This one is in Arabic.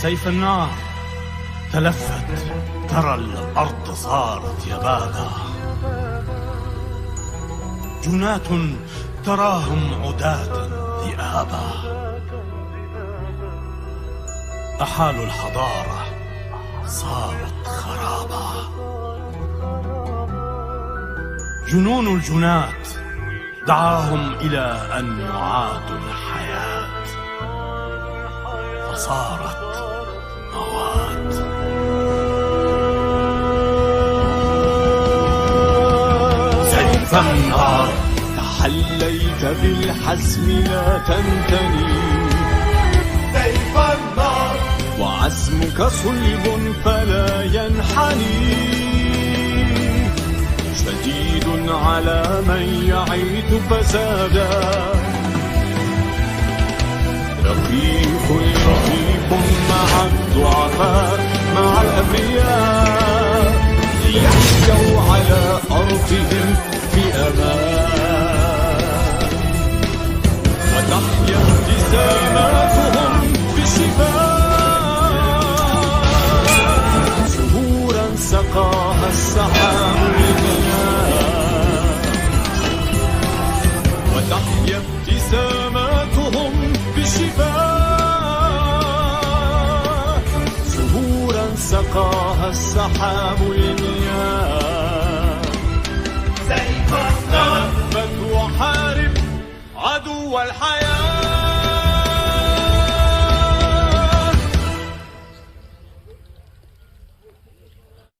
سيف النار تلفت، ترى الأرض صارت يبابا. جنات تراهم عداة ذئابا، أحالوا الحضارة صارت خرابا. جنون الجنات دعاهم إلى أن يعادوا الحياة، فصارت موات. سيف النار تحليت بالحزم لا تنتني، سيف النار وعزمك صلب فلا ينحني. شديد على من يعيد فسادا، رفيق مع الضعفاء مع الأبرياء، ليحيوا على أرضهم بأمان، وتحيا ابتساماتهم بشفاء. زهورا سقاها السحاب للمياه، وتحيا ابتساماتهم بشفاء. زهورا سقاها السحاب للمياه. سيف النار تثبت وحارب عدو الحياة.